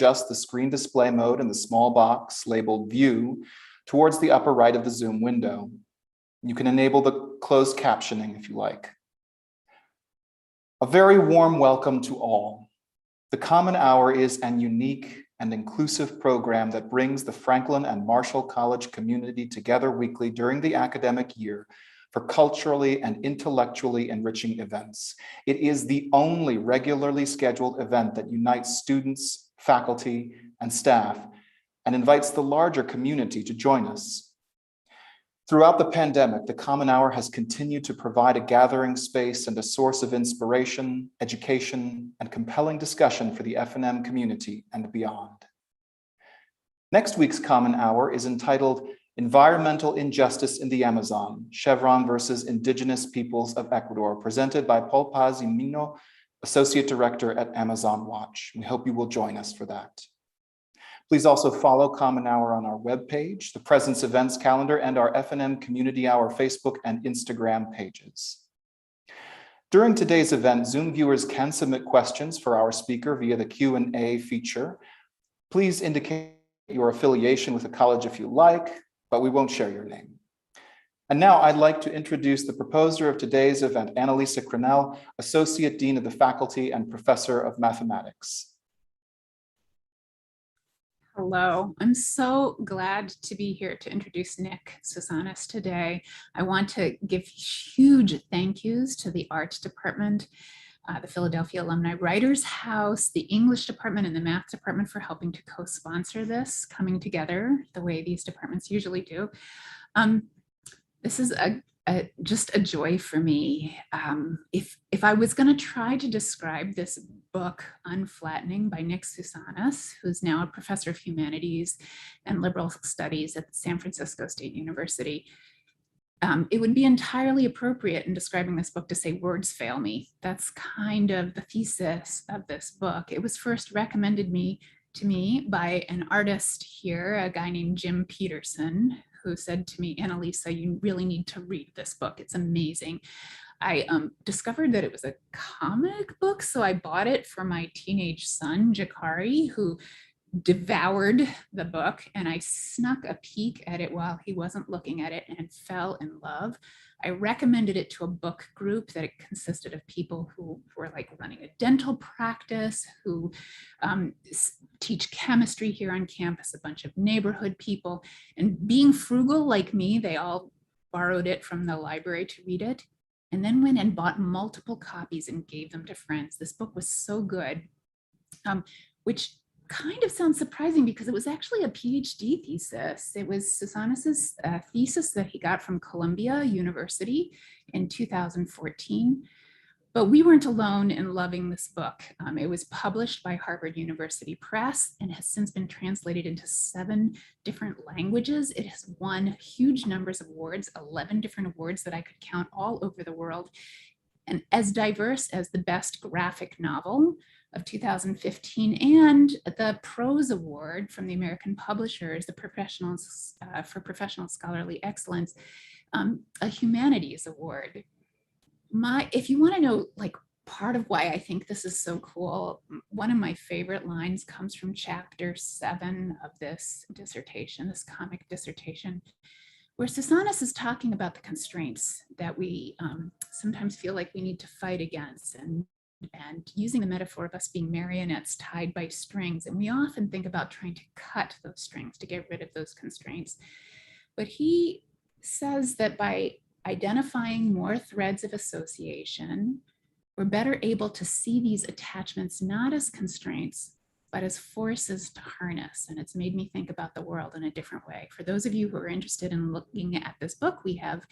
adjust the screen display mode in the small box labeled View towards the upper right of the Zoom window. You can enable the closed captioning if you like. A very warm welcome to all. The Common Hour is an unique and inclusive program that brings the Franklin and Marshall College community together weekly during the academic year for culturally and intellectually enriching events. It is the only regularly scheduled event that unites students, faculty, and staff, and invites the larger community to join us. Throughout the pandemic, the Common Hour has continued to provide a gathering space and a source of inspiration, education, and compelling discussion for the F&M community and beyond. Next week's Common Hour is entitled Environmental Injustice in the Amazon, Chevron versus Indigenous Peoples of Ecuador, presented by Paul Paz y Mino, Associate Director at Amazon Watch. We hope you will join us for that. Please also follow Common Hour on our webpage, the Presence Events calendar, and our F&M Community Hour Facebook and Instagram pages. During today's event, Zoom viewers can submit questions for our speaker via the Q&A feature. Please indicate your affiliation with the college if you like, but we won't share your name. And now I'd like to introduce the proposer of today's event, Annalisa Crenell, Associate Dean of the Faculty and Professor of Mathematics. Hello, I'm so glad to be here to introduce Nick Sousanis today. I want to give huge thank yous to the Art Department, the Philadelphia Alumni Writers House, the English Department, and the Math Department for helping to co-sponsor this, coming together the way these departments usually do. This is just a joy for me. If I was going to try to describe this book, Unflattening by Nick Sousanis, who's now a professor of humanities and liberal studies at San Francisco State University, it would be entirely appropriate in describing this book to say words fail me. That's kind of the thesis of this book. It was first recommended to me by an artist here, a guy named Jim Peterson, who said to me, Annalisa, you really need to read this book. It's amazing. I discovered that it was a comic book, so I bought it for my teenage son, Jakari, who devoured the book, and I snuck a peek at it while he wasn't looking at it and fell in love. I recommended it to a book group that consisted of people who were like running a dental practice, who teach chemistry here on campus, a bunch of neighborhood people, and being frugal like me, they all borrowed it from the library to read it, and then went and bought multiple copies and gave them to friends. This book was so good, which kind of sounds surprising because it was actually a PhD thesis. It was Sousanis's thesis that he got from Columbia University in 2014. But we weren't alone in loving this book. It was published by Harvard University Press and has since been translated into 7 different languages. It has won huge numbers of awards, 11 different awards that I could count all over the world, and as diverse as the Best Graphic Novel of 2015 and the Prose Award from the American Publishers, the Professionals for Professional Scholarly Excellence, a Humanities Award. If you want to know like part of why I think this is so cool, one of my favorite lines comes from chapter 7 of this dissertation, this comic dissertation, where Sousanis is talking about the constraints that we sometimes feel like we need to fight against, and using the metaphor of us being marionettes tied by strings. And we often think about trying to cut those strings to get rid of those constraints. But he says that by identifying more threads of association, we're better able to see these attachments not as constraints, but as forces to harness. And it's made me think about the world in a different way. For those of you who are interested in looking at this book, we have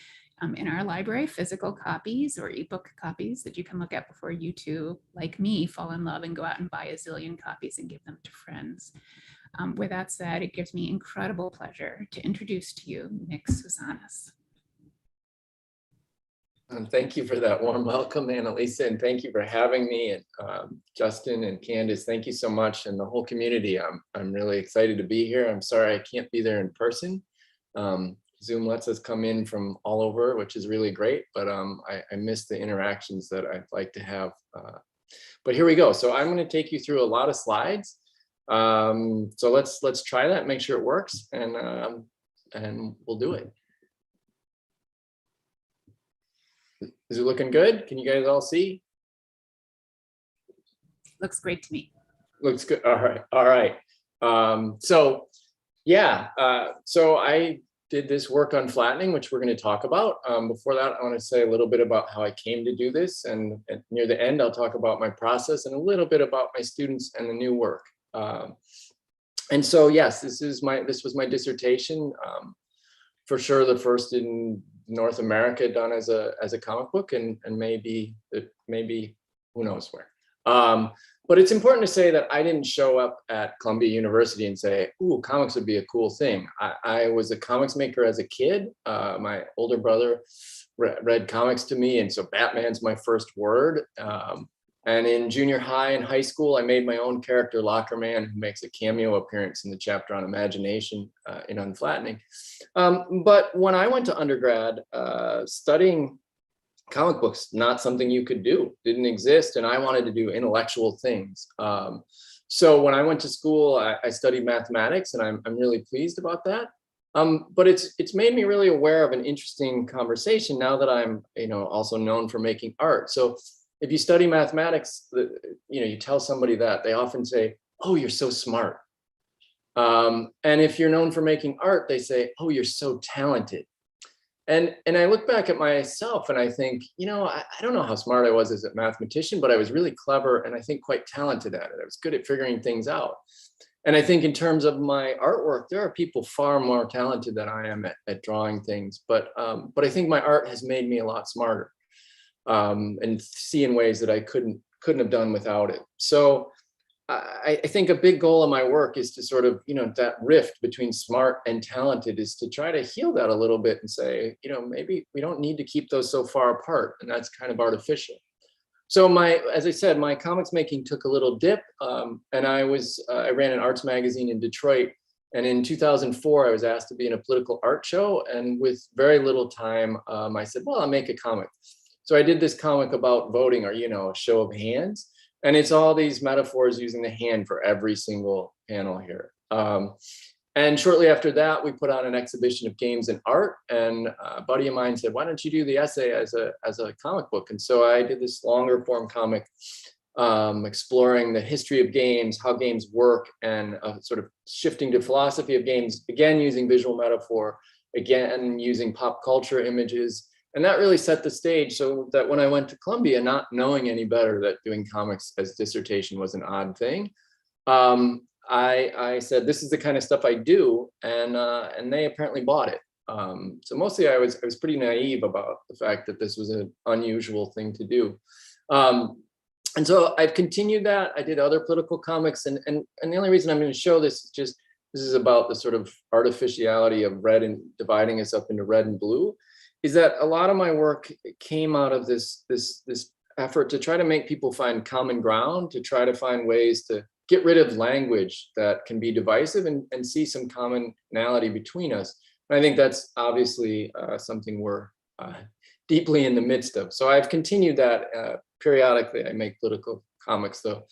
in our library physical copies or ebook copies that you can look at before you too, like me, fall in love and go out and buy a zillion copies and give them to friends. With that said, it gives me incredible pleasure to introduce to you Nick Sousanis. Thank you for that warm welcome, Annalisa, and thank you for having me. And Justin and Candace, thank you so much, and the whole community. I'm really excited to be here. I'm sorry I can't be there in person. Zoom lets us come in from all over, which is really great, but I miss the interactions that I'd like to have. But here we go. So I'm going to take you through a lot of slides. So let's try that, make sure it works, and we'll do it. Is it looking good? Can you guys all see? Looks great to me. Looks good. All right. All right. So yeah, so I did this work on flattening, which we're going to talk about. Before that, I want to say a little bit about how I came to do this. And near the end, I'll talk about my process and a little bit about my students and the new work. And so, yes, this was my dissertation. For sure, the first in North America done as a comic book, and maybe who knows where. But it's important to say that I didn't show up at Columbia University and say, "Ooh, comics would be a cool thing." I was a comics maker as a kid. My older brother read comics to me, and so Batman's my first word. And in junior high and high school, I made my own character, Lockerman, who makes a cameo appearance in the chapter on imagination in Unflattening. But when I went to undergrad, studying comic books, not something you could do, didn't exist, and I wanted to do intellectual things. So when I went to school, I studied mathematics, and I'm really pleased about that. But it's made me really aware of an interesting conversation now that I'm also known for making art. So if you study mathematics, you tell somebody that, they often say, "Oh, you're so smart." And if you're known for making art, they say, "Oh, you're so talented." And I look back at myself and I think, I don't know how smart I was as a mathematician, but I was really clever and I think quite talented at it. I was good at figuring things out. And I think in terms of my artwork, there are people far more talented than I am at drawing things. But I think my art has made me a lot smarter, and see in ways that I couldn't have done without it. So I think a big goal of my work is to sort of, that rift between smart and talented is to try to heal that a little bit and say, maybe we don't need to keep those so far apart, and that's kind of artificial. So as I said, my comics making took a little dip, and I ran an arts magazine in Detroit. And in 2004, I was asked to be in a political art show, and with very little time, I said, well, I'll make a comic. So I did this comic about voting, or, a show of hands. And it's all these metaphors using the hand for every single panel here. And shortly after that, we put on an exhibition of games and art. And a buddy of mine said, "Why don't you do the essay as a comic book?" And so I did this longer form comic, exploring the history of games, how games work, and sort of shifting to philosophy of games, again, using visual metaphor, again, using pop culture images. And that really set the stage so that when I went to Columbia, not knowing any better that doing comics as dissertation was an odd thing, I said, this is the kind of stuff I do, and they apparently bought it. So mostly I was pretty naive about the fact that this was an unusual thing to do. And so I've continued that. I did other political comics, and the only reason I'm going to show this is just, this is about the sort of artificiality of red and dividing us up into red and blue, is that a lot of my work came out of this effort to try to make people find common ground, to try to find ways to get rid of language that can be divisive and see some commonality between us. And I think that's obviously something we're deeply in the midst of. So I've continued that periodically. I make political comics, though,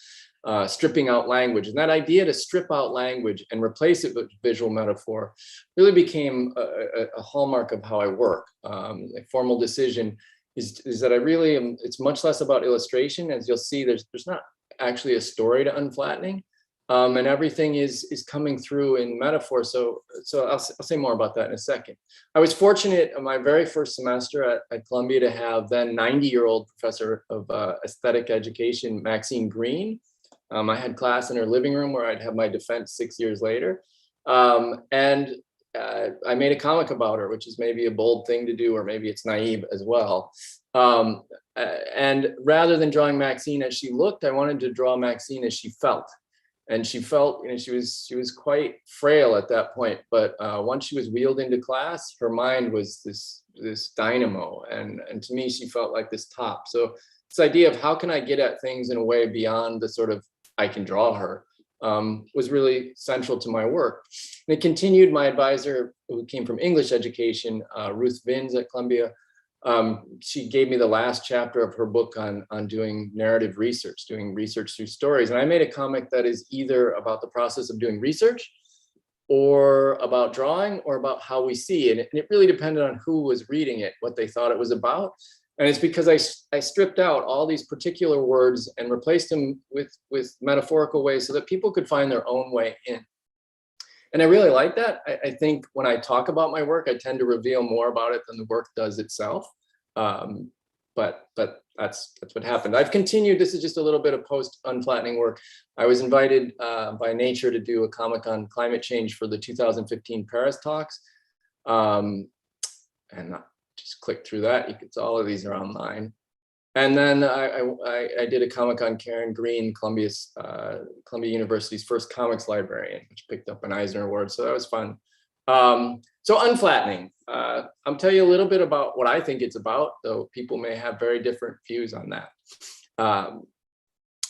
stripping out language. And that idea to strip out language and replace it with visual metaphor really became a hallmark of how I work. A formal decision is that I really am, it's much less about illustration. As you'll see, there's not actually a story to Unflattening, and everything is coming through in metaphor. So I'll say more about that in a second. I was fortunate in my very first semester at Columbia to have then 90-year-old professor of aesthetic education, Maxine Green. I had class in her living room where I'd have my defense 6 years later. And I made a comic about her, which is maybe a bold thing to do, or maybe it's naive as well. And rather than drawing Maxine as she looked, I wanted to draw Maxine as she felt. And she felt, she was quite frail at that point. But once she was wheeled into class, her mind was this dynamo. And to me, she felt like this top. So this idea of how can I get at things in a way beyond the sort of I can draw her was really central to my work. And it continued. My advisor, who came from English education, Ruth Vins at Columbia, She gave me the last chapter of her book on doing narrative research, doing research through stories. And I made a comic that is either about the process of doing research or about drawing or about how we see it. And it really depended on who was reading it, what they thought it was about. And it's because I stripped out all these particular words and replaced them with metaphorical ways so that people could find their own way in. And I really like that. I think when I talk about my work, I tend to reveal more about it than the work does itself. But that's what happened. I've continued. This is just a little bit of post Unflattening work. I was invited by Nature to do a comic on climate change for the 2015 Paris talks. And just click through that. You can, all of these are online. And then I did a comic on Karen Green, Columbia University's first comics librarian, which picked up an Eisner Award. So that was fun. So Unflattening, I'll tell you a little bit about what I think it's about, though people may have very different views on that.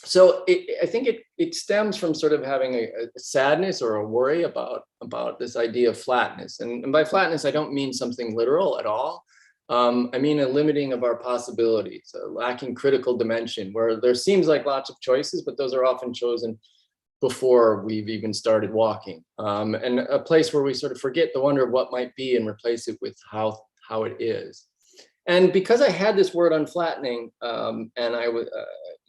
So I think it stems from sort of having a sadness or a worry about this idea of flatness. And by flatness, I don't mean something literal at all. I mean a limiting of our possibilities, a lacking critical dimension, where there seems like lots of choices, but those are often chosen before we've even started walking, and a place where we sort of forget the wonder of what might be and replace it with how it is. And because I had this word unflattening, and I was,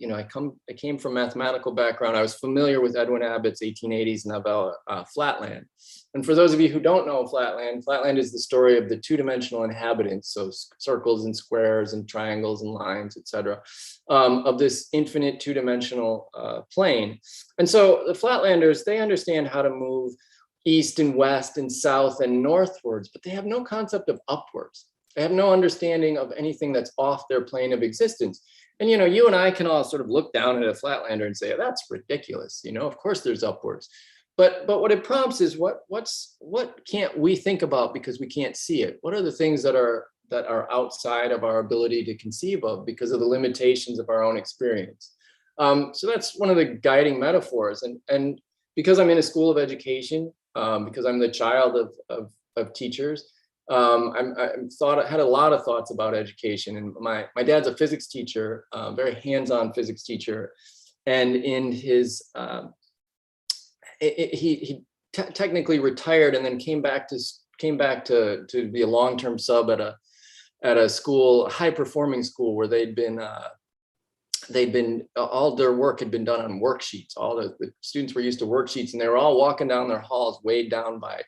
I came from mathematical background. I was familiar with Edwin Abbott's 1880s novella, Flatland. And for those of you who don't know Flatland is the story of the two-dimensional inhabitants, so circles and squares and triangles and lines, etc., of this infinite two-dimensional plane. And so the Flatlanders, they understand how to move east and west and south and northwards, but they have no concept of upwards. They have no understanding of anything that's off their plane of existence. And, you and I can all sort of look down at a Flatlander and say, that's ridiculous. Of course there's upwards. But what it prompts is what can't we think about because we can't see it? What are the things that are outside of our ability to conceive of because of the limitations of our own experience? So that's one of the guiding metaphors. And because I'm in a school of education, because I'm the child of teachers, I had a lot of thoughts about education. And my dad's a physics teacher, very hands-on physics teacher. And in his, he technically retired and then came back to be a long-term sub at a school, a high-performing school, where they'd been all their work had been done on worksheets. All the students were used to worksheets, and they were all walking down their halls weighed down by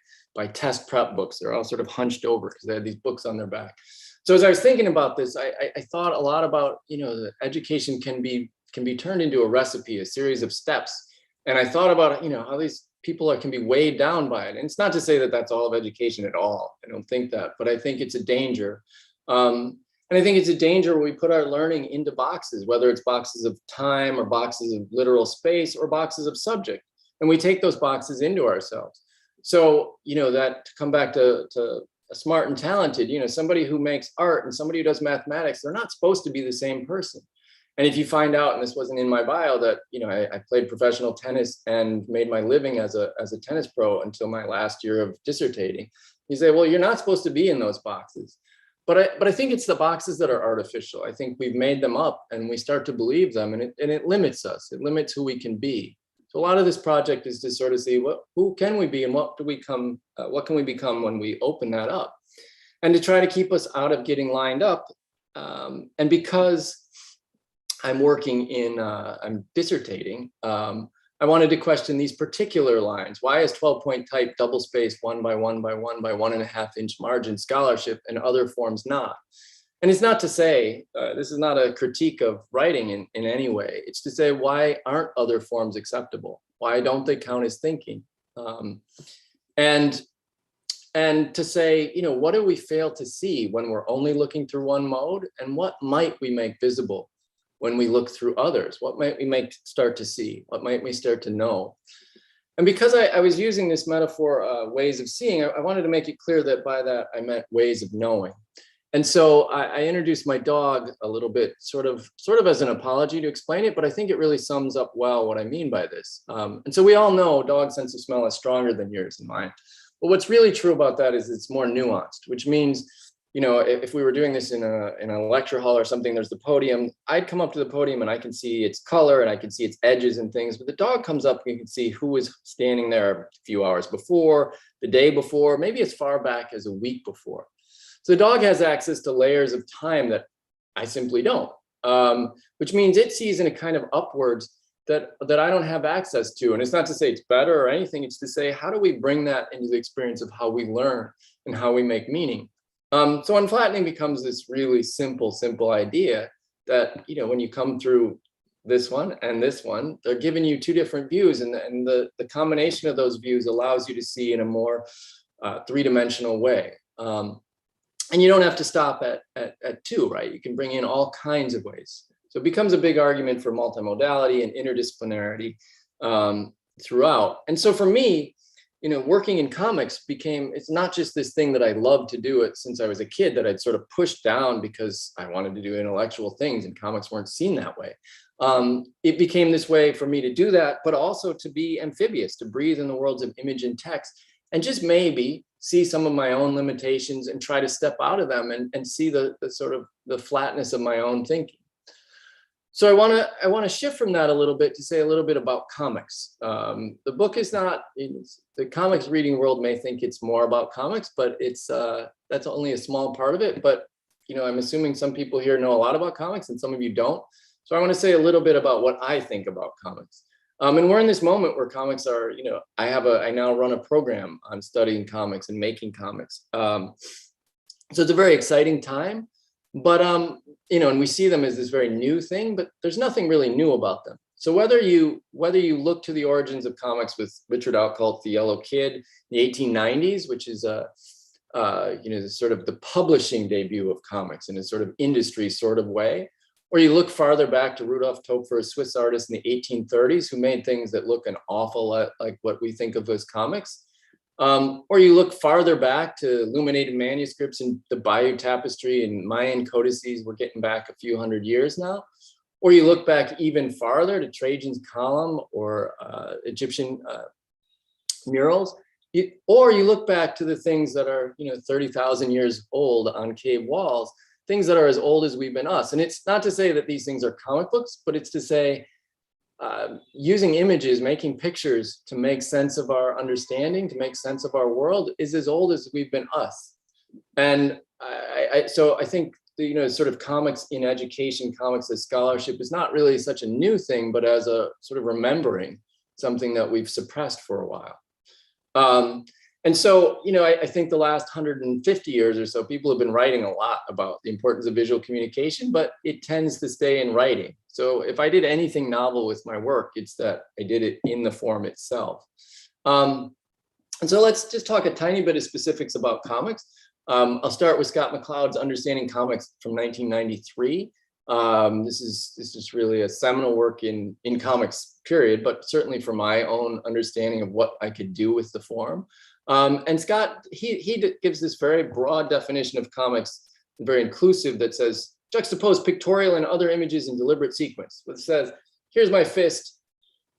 test prep books. They're all sort of hunched over because they had these books on their back. So as I was thinking about this, I thought a lot about, that education can be turned into a recipe, a series of steps. And I thought about, how these people can be weighed down by it. And it's not to say that that's all of education at all. I don't think that, but I think it's a danger. And I think it's a danger when we put our learning into boxes, whether it's boxes of time or boxes of literal space or boxes of subject. And we take those boxes into ourselves. So, that to come back to a smart and talented, somebody who makes art and somebody who does mathematics, they're not supposed to be the same person. And if you find out, and this wasn't in my bio, that, I played professional tennis and made my living as a tennis pro until my last year of dissertating, you say, well, you're not supposed to be in those boxes. But I think it's the boxes that are artificial. I think we've made them up and we start to believe them, and it limits us. It limits who we can be. So a lot of this project is to sort of see who can we be and what can we become when we open that up, and to try to keep us out of getting lined up. And because I'm dissertating, I wanted to question these particular lines. Why is 12-point type double space 1 by 1 by 1 by 1.5 inch margin scholarship and other forms not? And it's not to say, this is not a critique of writing in any way. It's to say, why aren't other forms acceptable? Why don't they count as thinking? And to say, what do we fail to see when we're only looking through one mode? And what might we make visible when we look through others? What might we start to see? What might we start to know? And because I was using this metaphor, ways of seeing, I wanted to make it clear that by that I meant ways of knowing. And so I introduced my dog a little bit, sort of as an apology to explain it, but I think it really sums up well what I mean by this. And so we all know dog's sense of smell is stronger than yours and mine. But what's really true about that is it's more nuanced, which means you know, if we were doing this in a lecture hall or something, there's the podium, I'd come up to the podium and I can see its color and I can see its edges and things, but the dog comes up and you can see who was standing there a few hours before, the day before, maybe as far back as a week before. So the dog has access to layers of time that I simply don't, which means it sees in a kind of upwards that I don't have access to. And it's not to say it's better or anything, it's to say, how do we bring that into the experience of how we learn and how we make meaning? So unflattening becomes this really simple idea that, you know, when you come through this one and this one, they're giving you two different views, and the combination of those views allows you to see in a more three-dimensional way. And you don't have to stop at two, right? You can bring in all kinds of ways. So it becomes a big argument for multimodality and interdisciplinarity throughout. And so for me, you know, working in comics it's not just this thing that I loved to do it since I was a kid that I'd sort of pushed down because I wanted to do intellectual things and comics weren't seen that way. It became this way for me to do that, but also to be amphibious, to breathe in the worlds of image and text, and just maybe see some of my own limitations and try to step out of them and see the sort of the flatness of my own thinking. So I want to shift from that a little bit to say a little bit about comics. The book is not, the comics reading world may think it's more about comics, but it's that's only a small part of it. But you know, I'm assuming some people here know a lot about comics and some of you don't. So I want to say a little bit about what I think about comics. And we're in this moment where comics are, you know, I now run a program on studying comics and making comics. So it's a very exciting time. But, you know, and we see them as this very new thing, but there's nothing really new about them. So whether you look to the origins of comics with Richard Outcault's The Yellow Kid in the 1890s, which is you know, sort of the publishing debut of comics in a sort of industry sort of way, or you look farther back to Rudolf Topfer, a Swiss artist in the 1830s who made things that look an awful lot like what we think of as comics. Or you look farther back to illuminated manuscripts and the Bayeux Tapestry and Mayan codices, we're getting back a few hundred years now. Or you look back even farther to Trajan's column or Egyptian murals. Or you look back to the things that are, you know, 30,000 years old on cave walls, things that are as old as we've been us. And it's not to say that these things are comic books, but it's to say, using images, making pictures to make sense of our understanding, to make sense of our world is as old as we've been us. And so I think, you know, sort of comics in education, comics as scholarship is not really such a new thing, but as a sort of remembering something that we've suppressed for a while. And so, you know, I think the last 150 years or so, people have been writing a lot about the importance of visual communication, but it tends to stay in writing. So if I did anything novel with my work, it's that I did it in the form itself. And so let's just talk a tiny bit of specifics about comics. I'll start with Scott McCloud's Understanding Comics from 1993. This is really a seminal work in comics, period, but certainly for my own understanding of what I could do with the form. And Scott, he gives this very broad definition of comics, very inclusive, that says, juxtapose pictorial and other images in deliberate sequence. It says, here's my fist,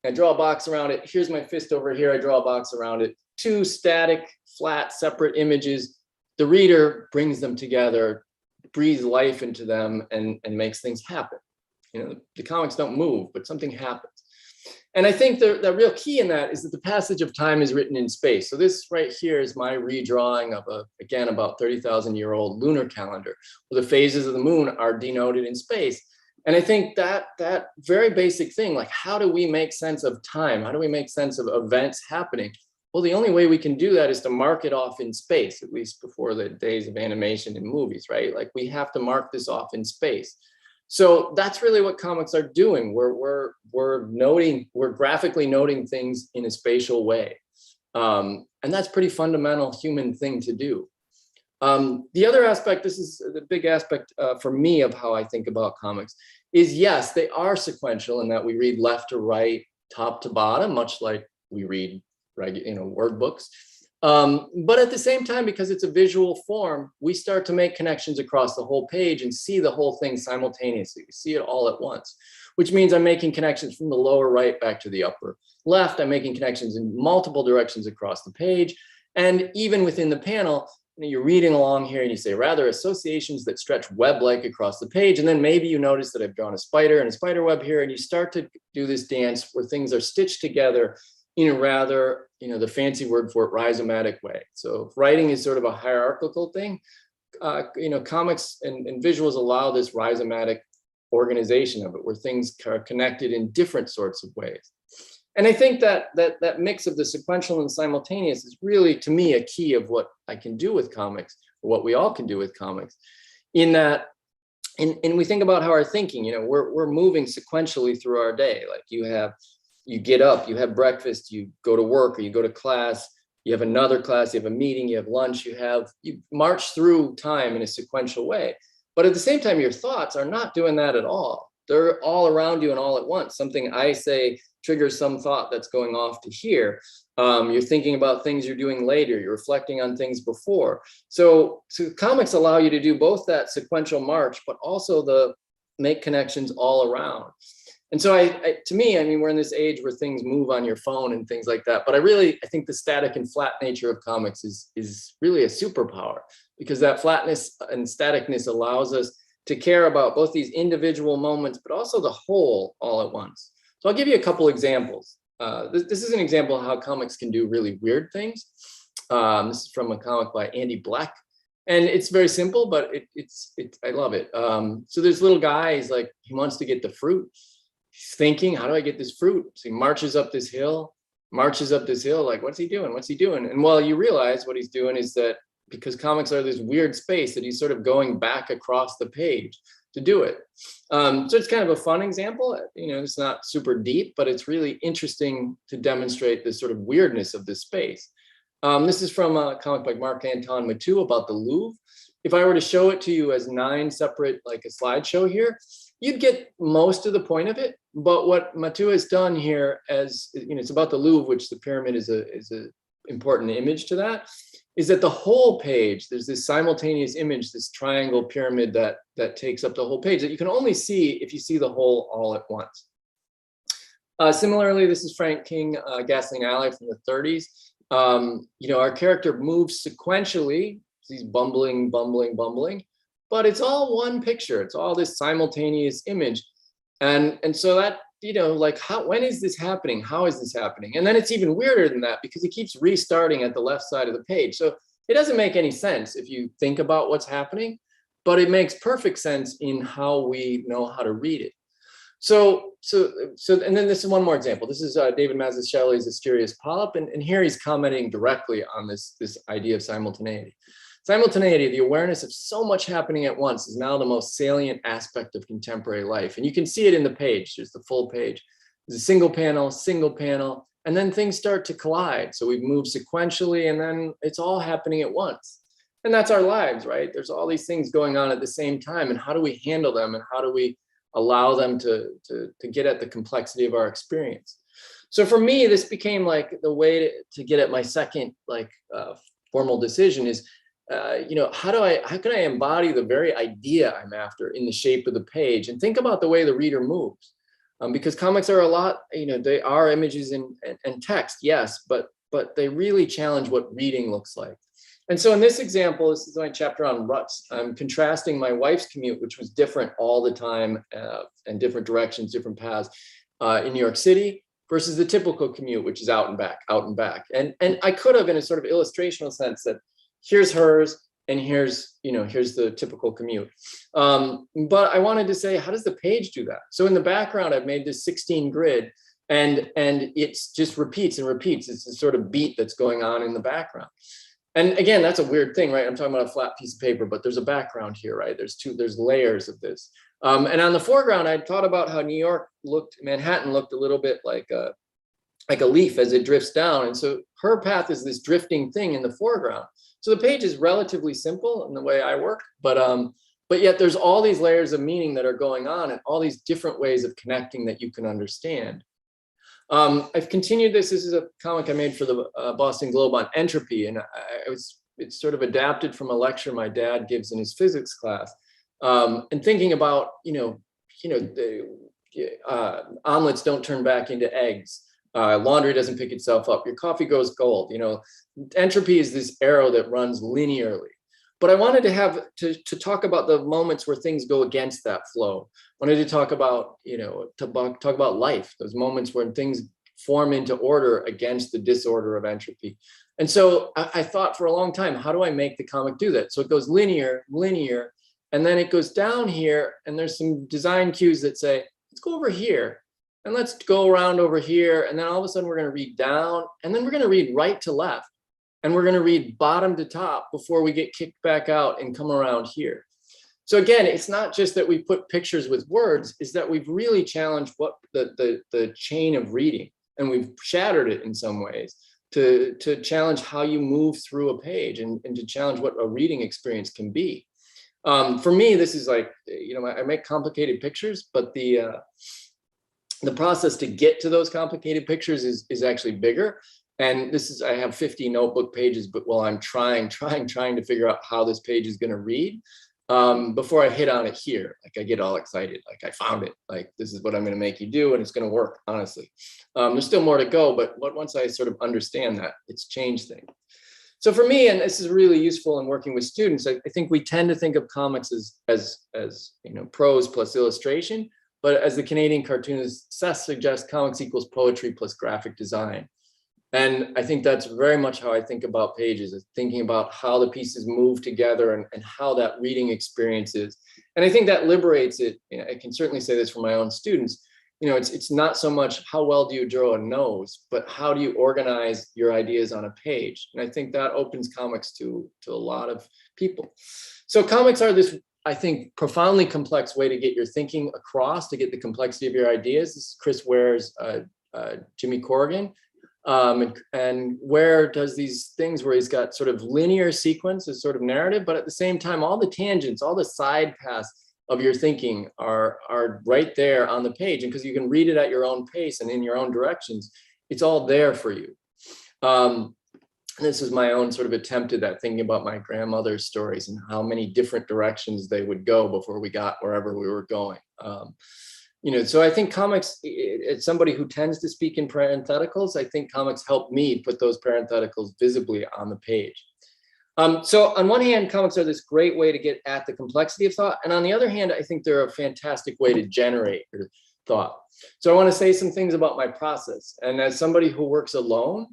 I draw a box around it. Here's my fist over here, I draw a box around it. Two static, flat, separate images. The reader brings them together, breathes life into them, and makes things happen. You know, the comics don't move, but something happens. And I think the real key in that is that the passage of time is written in space. So this right here is my redrawing of again, about 30,000-year-old lunar calendar, where the phases of the moon are denoted in space. And I think that very basic thing, like how do we make sense of time? How do we make sense of events happening? Well, the only way we can do that is to mark it off in space, at least before the days of animation and movies, right? Like we have to mark this off in space. So that's really what comics are doing. We're graphically noting things in a spatial way. And that's a pretty fundamental human thing to do. The other aspect, this is the big aspect for me of how I think about comics, is yes, they are sequential in that we read left to right, top to bottom, much like we read word books. But at the same time, because it's a visual form, we start to make connections across the whole page and see the whole thing simultaneously. We see it all at once, which means I'm making connections from the lower right back to the upper left. I'm making connections in multiple directions across the page. And even within the panel, you're reading along here and you say, rather associations that stretch web-like across the page. And then maybe you notice that I've drawn a spider and a spider web here, and you start to do this dance where things are stitched together in a rather, the fancy word for it, rhizomatic way. So if writing is sort of a hierarchical thing, comics and visuals allow this rhizomatic organization of it, where things are connected in different sorts of ways. And I think that mix of the sequential and the simultaneous is really, to me, a key of what I can do with comics, or what we all can do with comics, in that, and we think about how our thinking, we're moving sequentially through our day. Like you get up, you have breakfast, you go to work, or you go to class, you have another class, you have a meeting, you have lunch, you march through time in a sequential way. But at the same time, your thoughts are not doing that at all. They're all around you and all at once. Something I say triggers some thought that's going off to here. You're thinking about things you're doing later. You're reflecting on things before. So comics allow you to do both that sequential march, but also make connections all around. And so to me, we're in this age where things move on your phone and things like that. But I think the static and flat nature of comics is really a superpower, because that flatness and staticness allows us to care about both these individual moments, but also the whole all at once. So I'll give you a couple examples. This is an example of how comics can do really weird things. This is from a comic by Andy Black. And it's very simple, but I love it. So this little guy, he wants to get the fruit. He's thinking, how do I get this fruit? So he marches up this hill, like, what's he doing? What's he doing? And well, you realize what he's doing is that, because comics are this weird space, that he's sort of going back across the page to do it. So it's kind of a fun example. It's not super deep, but it's really interesting to demonstrate this sort of weirdness of this space. This is from a comic by Marc-Antoine Matou about the Louvre. If I were to show it to you as 9 separate, like a slideshow here, you'd get most of the point of it. But what Matou has done here, it's about the Louvre, which the pyramid is a important image to that, is that the whole page, there's this simultaneous image, this triangle pyramid that takes up the whole page that you can only see if you see the whole all at once. Similarly, this is Frank King, Gasoline Alley from the 30s. Our character moves sequentially, he's bumbling, but it's all one picture. It's all this simultaneous image. And so that, when is this happening? How is this happening? And then it's even weirder than that, because it keeps restarting at the left side of the page. So it doesn't make any sense if you think about what's happening, but it makes perfect sense in how we know how to read it. So, and then this is one more example. This is David Mazzucchelli's Asterias Polyp, and here he's commenting directly on this idea of simultaneity. Simultaneity, the awareness of so much happening at once, is now the most salient aspect of contemporary life. And you can see it in the page. There's the full page. There's a single panel, and then things start to collide. So we've moved sequentially, and then it's all happening at once. And that's our lives, right? There's all these things going on at the same time. And how do we handle them? And how do we allow them to get at the complexity of our experience? So for me, this became like the way to get at my second formal decision is, how can I embody the very idea I'm after in the shape of the page, and think about the way the reader moves? Because comics are a lot, they are images and text, yes, but they really challenge what reading looks like. And so in this example, this is my chapter on ruts. I'm contrasting my wife's commute, which was different all the time, and different directions, different paths in New York City, versus the typical commute, which is out and back. And I could have, in a sort of illustrational sense, that here's hers, and here's the typical commute. But I wanted to say, how does the page do that? So in the background, I've made this 16 grid, and it's just repeats and repeats. It's a sort of beat that's going on in the background. And again, that's a weird thing, right? I'm talking about a flat piece of paper, but there's a background here, right? There's layers of this. And on the foreground, I thought about how Manhattan looked a little bit like a leaf as it drifts down. And so her path is this drifting thing in the foreground. So the page is relatively simple in the way I work, but yet there's all these layers of meaning that are going on, and all these different ways of connecting that you can understand. I've continued this. This is a comic I made for the Boston Globe on entropy, and it's sort of adapted from a lecture my dad gives in his physics class, and thinking about omelets don't turn back into eggs. Laundry doesn't pick itself up. Your coffee goes cold. Entropy is this arrow that runs linearly. But I wanted to have to talk about the moments where things go against that flow. I wanted to talk about, talk about life, those moments when things form into order against the disorder of entropy. And so I thought for a long time, how do I make the comic do that? So it goes linear, and then it goes down here, and there's some design cues that say, let's go over here, and let's go around over here, and then all of a sudden we're going to read down, and then we're going to read right to left. And we're going to read bottom to top before we get kicked back out and come around here. So again, it's not just that we put pictures with words, is that we've really challenged what the chain of reading, and we've shattered it in some ways to challenge how you move through a page and to challenge what a reading experience can be. For me, this is like, I make complicated pictures, but the process to get to those complicated pictures is actually bigger. And I have 50 notebook pages, but while I'm trying to figure out how this page is going to read, before I hit on it here, like I get all excited, like I found it, like this is what I'm going to make you do, and it's going to work, honestly. There's still more to go, but once I sort of understand that, it's changed things. So for me, and this is really useful in working with students, I think we tend to think of comics as prose plus illustration, but as the Canadian cartoonist Seth suggests, comics equals poetry plus graphic design. And I think that's very much how I think about pages, is thinking about how the pieces move together and how that reading experience is. And I think that liberates it. I can certainly say this for my own students. It's not so much how well do you draw a nose, but how do you organize your ideas on a page? And I think that opens comics to a lot of people. So comics are this, I think, profoundly complex way to get your thinking across, to get the complexity of your ideas. This is Chris Ware's Jimmy Corrigan. And Ware does these things where he's got sort of linear sequence as sort of narrative, but at the same time, all the tangents, all the side paths of your thinking are right there on the page. And because you can read it at your own pace and in your own directions, it's all there for you. This is my own sort of attempt at that, thinking about my grandmother's stories and how many different directions they would go before we got wherever we were going. So I think comics, as somebody who tends to speak in parentheticals, I think comics help me put those parentheticals visibly on the page. So on one hand, comics are this great way to get at the complexity of thought. And on the other hand, I think they're a fantastic way to generate your thought. So I want to say some things about my process. And as somebody who works alone,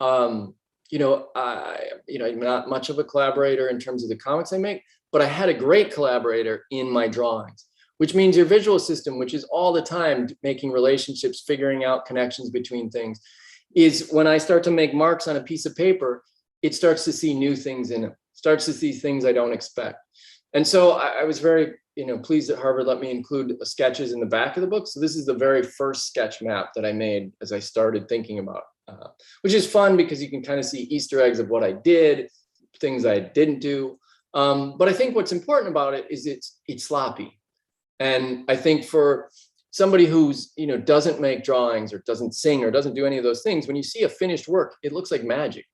I'm not much of a collaborator in terms of the comics I make, but I had a great collaborator in my drawings, which means your visual system, which is all the time making relationships, figuring out connections between things, is when I start to make marks on a piece of paper, it starts to see new things in it, starts to see things I don't expect. And so I was very pleased that Harvard let me include sketches in the back of the book. So this is the very first sketch map that I made as I started thinking about, which is fun because you can kind of see Easter eggs of what I did, things I didn't do. But I think what's important about it is it's sloppy. And I think for somebody who's, doesn't make drawings or doesn't sing or doesn't do any of those things, when you see a finished work, it looks like magic.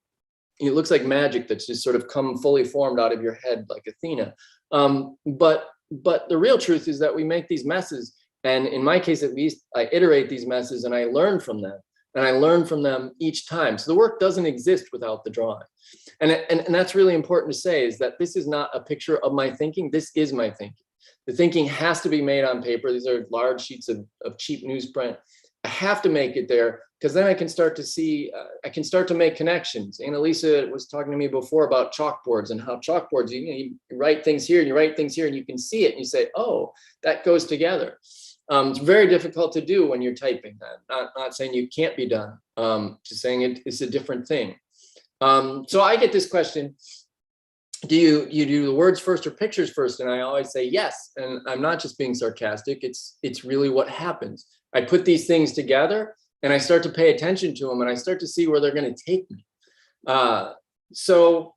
It looks like magic that's just sort of come fully formed out of your head like Athena. But the real truth is that we make these messes. And in my case, at least, I iterate these messes and I learn from them. And I learn from them each time. So the work doesn't exist without the drawing. And that's really important to say, is that this is not a picture of my thinking. This is my thinking. The thinking has to be made on paper. These are large sheets of cheap newsprint. I have to make it there because then I can start to see, I can start to make connections. Annalisa was talking to me before about chalkboards and how chalkboards, you write things here and you write things here and you can see it and you say, oh, that goes together. It's very difficult to do when you're typing that. Not saying you can't be done, just saying it's a different thing. So I get this question, do you do the words first or pictures first? And I always say yes. And I'm not just being sarcastic. It's really what happens. I put these things together and I start to pay attention to them and I start to see where they're going to take me. So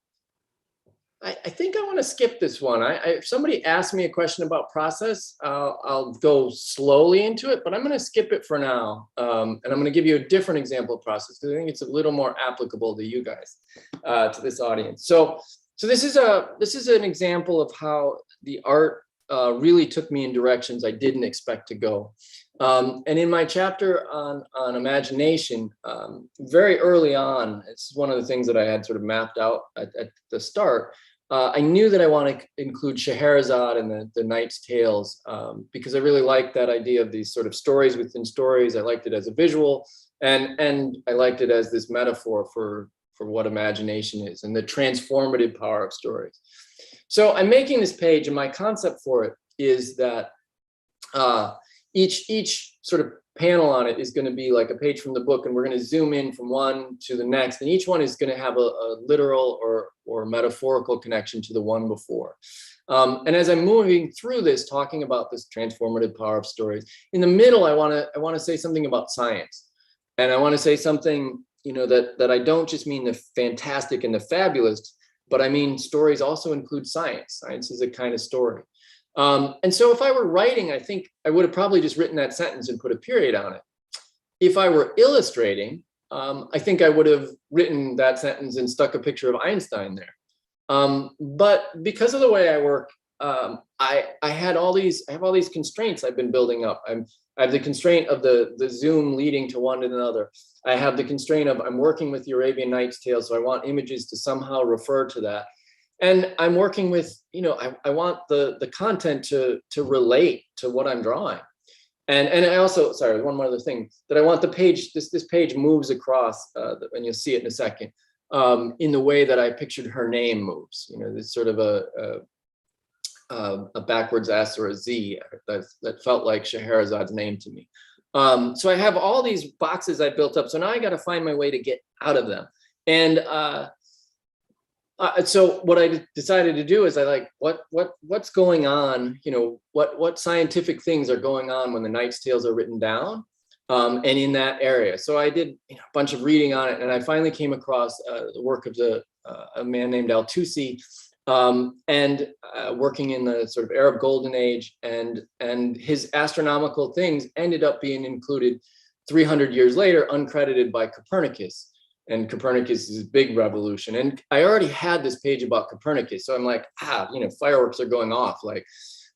I think I want to skip this one. If somebody asked me a question about process, I'll go slowly into it, but I'm going to skip it for now. And I'm going to give you a different example of process because I think it's a little more applicable to you guys, to this audience. So this is an example of how the art really took me in directions I didn't expect to go. And in my chapter on imagination, very early on, it's one of the things that I had sort of mapped out at the start. I knew that I want to include Scheherazade and the Knight's Tales because I really liked that idea of these sort of stories within stories. I liked it as a visual, and I liked it as this metaphor for what imagination is and the transformative power of stories. So I'm making this page, and my concept for it is that each sort of panel on it is going to be like a page from the book, and we're going to zoom in from one to the next, and each one is going to have a literal or metaphorical connection to the one before. And as I'm moving through this, talking about this transformative power of stories, in the middle, I want to say something about science, and I want to say something, you know, that I don't just mean the fantastic and the fabulous, but I mean stories also include science. Science is a kind of story. And so if I were writing, I think I would have probably just written that sentence and put a period on it. If I were illustrating, I think I would have written that sentence and stuck a picture of Einstein there. But because of the way I work, I have all these constraints I've been building up. I have the constraint of the zoom leading to one to another. I have the constraint of I'm working with the Arabian Nights tale, so I want images to somehow refer to that. And I'm working with, you know, I want the content to relate to what I'm drawing. And I also, sorry, one more other thing, that I want the page, this page moves across, and you'll see it in a second, in the way that I pictured her name moves. You know, this sort of a backwards S or a Z that felt like Scheherazade's name to me. So I have all these boxes I built up. So now I got to find my way to get out of them. And so what I decided to do is I like what's going on, you know, what scientific things are going on when the Knight's Tales are written down, and in that area. So I did, you know, a bunch of reading on it, and I finally came across the work of a man named Al-Tusi, and working in the sort of Arab Golden Age, and his astronomical things ended up being included 300 years later, uncredited by Copernicus. And Copernicus is a big revolution. And I already had this page about Copernicus. So I'm like, you know, fireworks are going off. Like,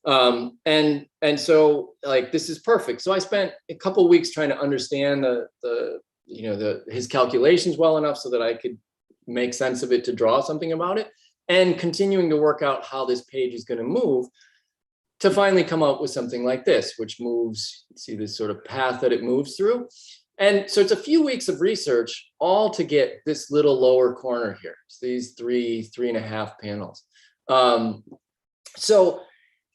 and so like, this is perfect. So I spent a couple of weeks trying to understand his calculations well enough so that I could make sense of it to draw something about it, and continuing to work out how this page is going to move to finally come up with something like this, which moves, see this sort of path that it moves through. And so it's a few weeks of research all to get this little lower corner here. It's these three and a half panels. So,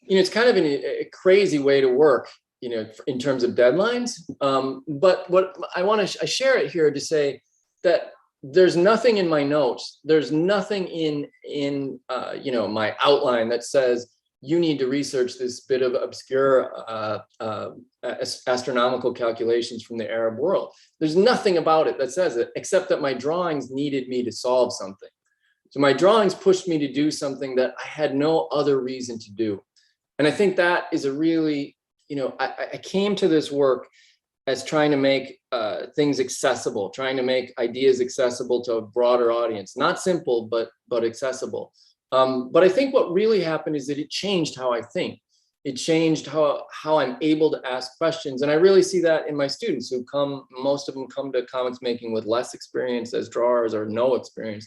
you know, it's kind of a crazy way to work, you know, in terms of deadlines. But what I share it here to say that there's nothing in my notes. There's nothing in you know, my outline that says you need to research this bit of obscure astronomical calculations from the Arab world. There's nothing about it that says it, except that my drawings needed me to solve something. So my drawings pushed me to do something that I had no other reason to do. And I think that is a really, you know, I came to this work as trying to make things accessible, trying to make ideas accessible to a broader audience, not simple, but accessible. But I think what really happened is that it changed how I think. It changed how I'm able to ask questions. And I really see that in my students who most of them come to comics making with less experience as drawers or no experience.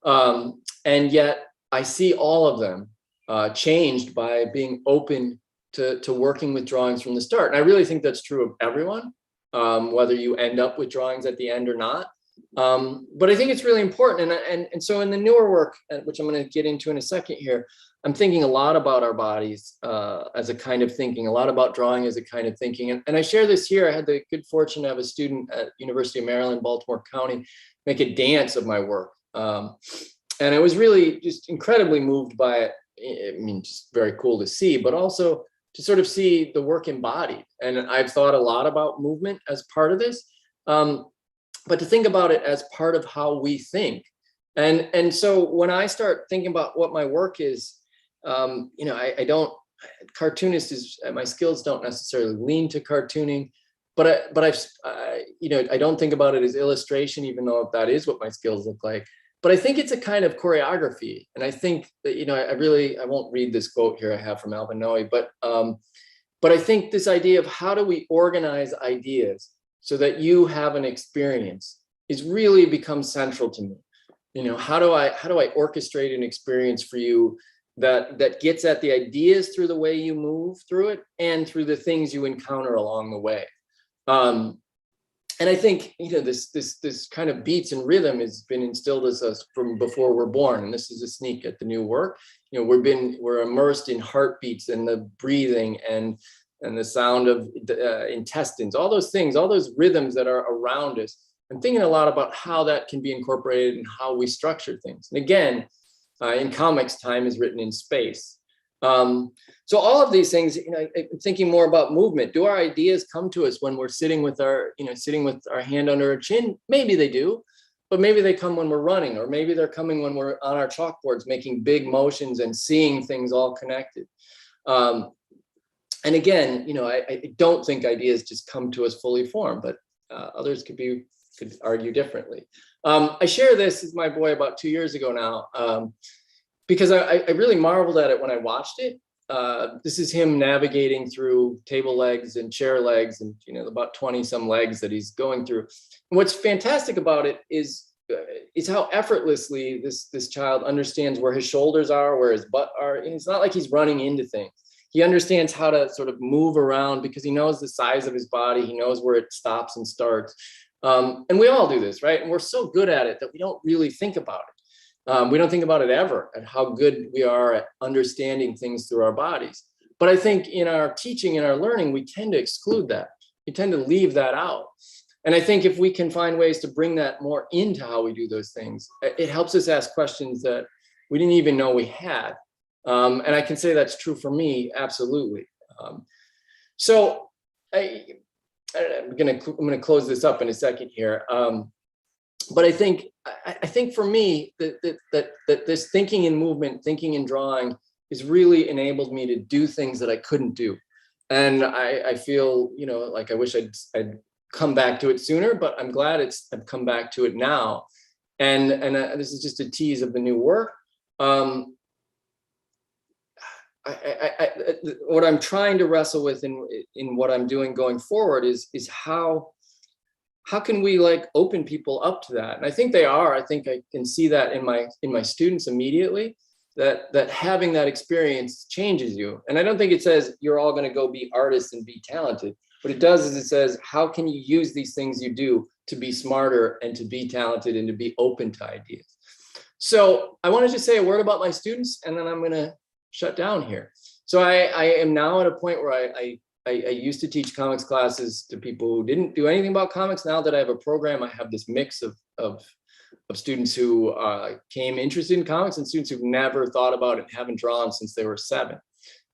And yet I see all of them changed by being open to working with drawings from the start. And I really think that's true of everyone, whether you end up with drawings at the end or not. But I think it's really important. And so in the newer work, which I'm going to get into in a second here, I'm thinking a lot about our bodies as a kind of thinking, a lot about drawing as a kind of thinking. And I share this here. I had the good fortune to have a student at University of Maryland, Baltimore County, make a dance of my work. And I was really just incredibly moved by it. I mean, just very cool to see, but also to sort of see the work embodied. And I've thought a lot about movement as part of this. But to think about it as part of how we think. And so when I start thinking about what my work is, you know, I don't, cartoonist is, my skills don't necessarily lean to cartooning, but you know, I don't think about it as illustration, even though that is what my skills look like. But I think it's a kind of choreography. And I think that, you know, I won't read this quote here I have from Alvin Noe, but But I think this idea of how do we organize ideas so that you have an experience is really become central to me. You know, how do I orchestrate an experience for you that gets at the ideas through the way you move through it and through the things you encounter along the way. And I think, you know, this kind of beats and rhythm has been instilled as us from before we're born. And this is a sneak at the new work. You know, we're immersed in heartbeats and the breathing and the sound of intestines, all those things, all those rhythms that are around us. I'm thinking a lot about how that can be incorporated in how we structure things. And again, in comics, time is written in space. So all of these things, you know, I'm thinking more about movement. Do our ideas come to us when we're sitting with our hand under our chin? Maybe they do, but maybe they come when we're running, or maybe they're coming when we're on our chalkboards, making big motions and seeing things all connected. And again, you know, I don't think ideas just come to us fully formed, but others could argue differently. I share this with my boy about 2 years ago now, because I really marveled at it when I watched it. This is him navigating through table legs and chair legs and, you know, about 20 some legs that he's going through. And what's fantastic about it is how effortlessly this child understands where his shoulders are, where his butt are. And it's not like he's running into things. He understands how to sort of move around because he knows the size of his body. He knows where it stops and starts. And we all do this, right? And we're so good at it that we don't really think about it. We don't think about it ever, at how good we are at understanding things through our bodies. But I think in our teaching and our learning, we tend to exclude that. We tend to leave that out. And I think if we can find ways to bring that more into how we do those things, it helps us ask questions that we didn't even know we had. And I can say that's true for me, absolutely. So I'm gonna close this up in a second here. But I think for me that this thinking in movement, thinking in drawing has really enabled me to do things that I couldn't do. And I feel, you know, like I wish I'd come back to it sooner, but I'm glad I've come back to it now. And this is just a tease of the new work. What I'm trying to wrestle with in what I'm doing going forward is how can we like open people up to that? And I think they are. I think I can see that in my students immediately, that having that experience changes you. And I don't think it says you're all going to go be artists and be talented. What it does is it says, how can you use these things you do to be smarter and to be talented and to be open to ideas? So I want to just say a word about my students, and then I'm going to shut down here. So I am now at a point where I used to teach comics classes to people who didn't do anything about comics. Now that I have a program, I have this mix of students who came interested in comics and students who've never thought about it and haven't drawn since they were 7.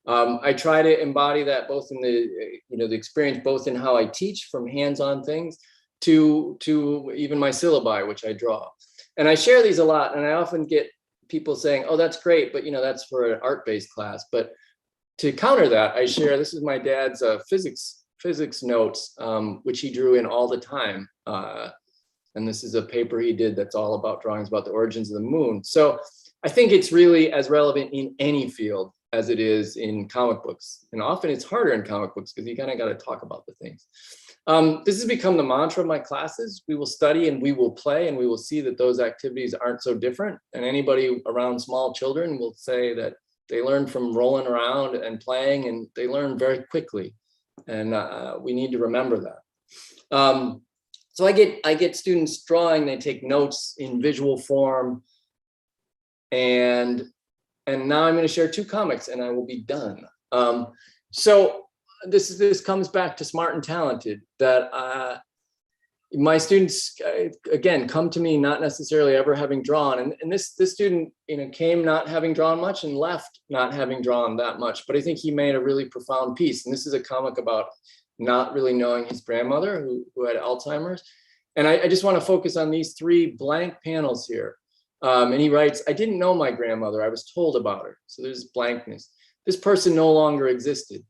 I try to embody that both in the experience, both in how I teach from hands-on things to even my syllabi, which I draw. And I share these a lot, and I often get people saying, oh, that's great, but that's for an art-based class. But to counter that, I share, this is my dad's physics notes, which he drew in all the time. And this is a paper he did that's all about drawings about the origins of the moon. So I think it's really as relevant in any field as it is in comic books. And often it's harder in comic books because you kind of got to talk about the things. This has become the mantra of my classes. We will study and we will play, and we will see that those activities aren't so different. And anybody around small children will say that they learn from rolling around and playing, and they learn very quickly. And we need to remember that. So I get students drawing, they take notes in visual form. And now I'm going to share 2 comics and I will be done. So this comes back to smart and talented, that my students, again, come to me not necessarily ever having drawn. And this student, came not having drawn much and left not having drawn that much. But I think he made a really profound piece. And this is a comic about not really knowing his grandmother who had Alzheimer's. And I just want to focus on these 3 blank panels here. And he writes, I didn't know my grandmother. I was told about her. So there's blankness. This person no longer existed.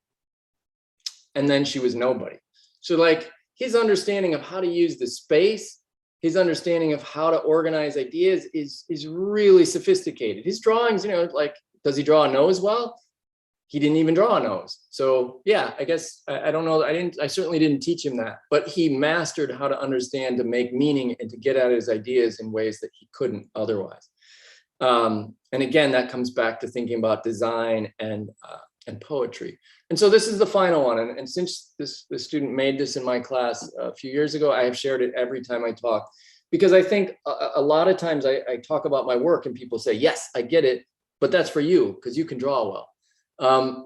And then she was nobody. So like his understanding of how to use the space, his understanding of how to organize ideas is really sophisticated. His drawings, like, does he draw a nose well? he didn't even draw a nose. So yeah, I guess, I don't know, I certainly didn't teach him that, but he mastered how to understand, to make meaning and to get at his ideas in ways that he couldn't otherwise. And again, that comes back to thinking about design and poetry. And so this is the final one. And since the student made this in my class a few years ago, I have shared it every time I talk, because I think a lot of times I talk about my work and people say, yes, I get it, but that's for you because you can draw well.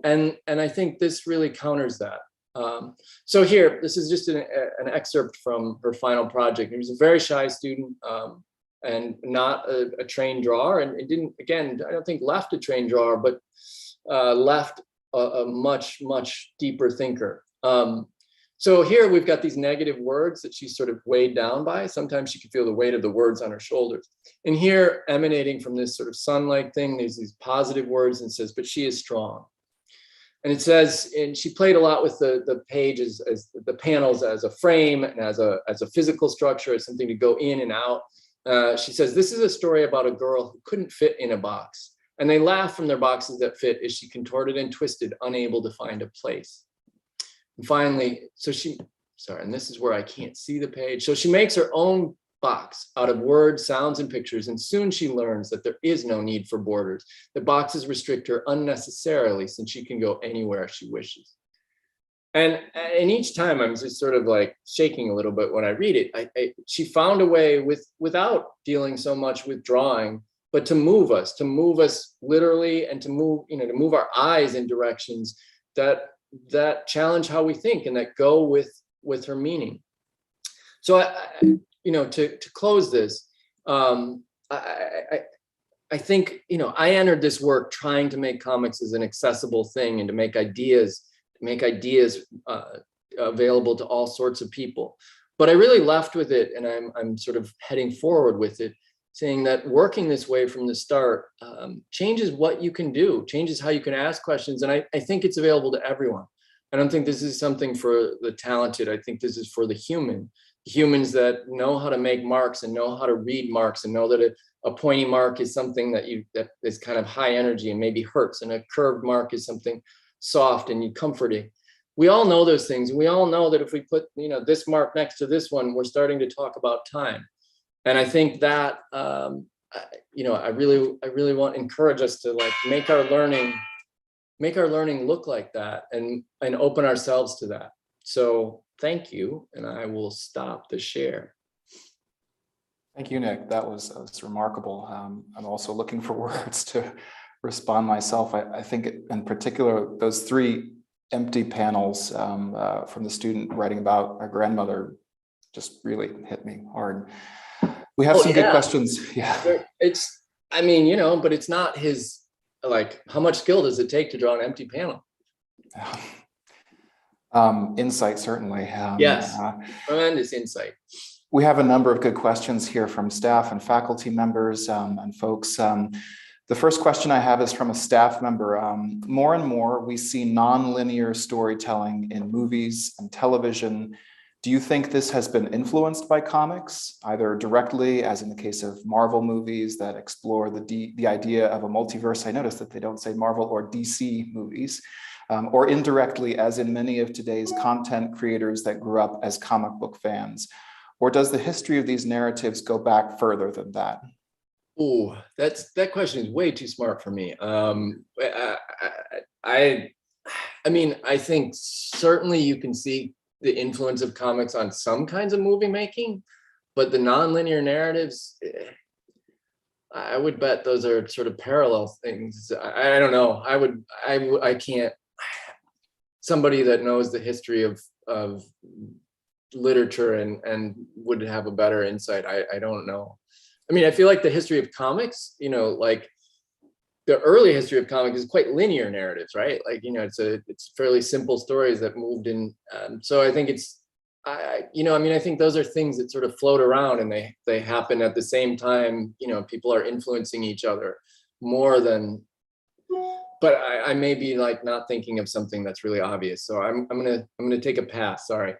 And I think this really counters that. So here, this is just an excerpt from her final project. He was a very shy student and not a trained drawer, and it didn't, again, I don't think left a trained drawer, but left a much, much deeper thinker. So here we've got these negative words that she's sort of weighed down by. Sometimes she could feel the weight of the words on her shoulders. And here, emanating from this sort of sun-like thing, there's these positive words, and says, but she is strong. And it says, and she played a lot with the pages, as the panels as a frame and as a physical structure, as something to go in and out. She says, this is a story about a girl who couldn't fit in a box. And they laugh from their boxes that fit as she contorted and twisted, unable to find a place. And finally, and this is where I can't see the page. So she makes her own box out of words, sounds, and pictures. And soon she learns that there is no need for borders. The boxes restrict her unnecessarily, since she can go anywhere she wishes. And each time I'm just sort of like shaking a little bit when I read it. She found a way without dealing so much with drawing, but to move us literally, and to move our eyes in directions that challenge how we think and that go with her meaning. So to close this, I think, I entered this work trying to make comics as an accessible thing, and to make ideas available to all sorts of people. But I really left with it, and I'm sort of heading forward with it, saying that working this way from the start changes what you can do, changes how you can ask questions. And I think it's available to everyone. I don't think this is something for the talented. I think this is for the humans that know how to make marks and know how to read marks, and know that a pointy mark is something that is kind of high energy and maybe hurts, and a curved mark is something soft and comforting. We all know those things. And we all know that if we put this mark next to this one, we're starting to talk about time. And I think that, I really want to encourage us to make our learning look like that, and open ourselves to that. So thank you. And I will stop the share. Thank you, Nick. That was remarkable. I'm also looking for words to respond myself. I think in particular, those 3 empty panels from the student writing about our grandmother just really hit me hard. We have some good questions. Yeah. But it's not his, how much skill does it take to draw an empty panel? Insight, certainly. Yes, tremendous insight. We have a number of good questions here from staff and faculty members and folks. The first question I have is from a staff member. More and more, we see nonlinear storytelling in movies and television. Do you think this has been influenced by comics, either directly, as in the case of Marvel movies that explore the idea of a multiverse? I noticed that they don't say Marvel or DC movies, or indirectly, as in many of today's content creators that grew up as comic book fans? Or does the history of these narratives go back further than that? Oh, that question is way too smart for me. I think certainly you can see the influence of comics on some kinds of movie making, but the nonlinear narratives, I would bet those are sort of parallel things. I don't know. I can't. Somebody that knows the history of literature and would have a better insight. I don't know. I feel like the history of comics, the early history of comics is quite linear narratives, right? It's fairly simple stories that moved in. So I think I think those are things that sort of float around, and they happen at the same time. People are influencing each other more than. But I may be not thinking of something that's really obvious. So I'm gonna take a pass. Sorry.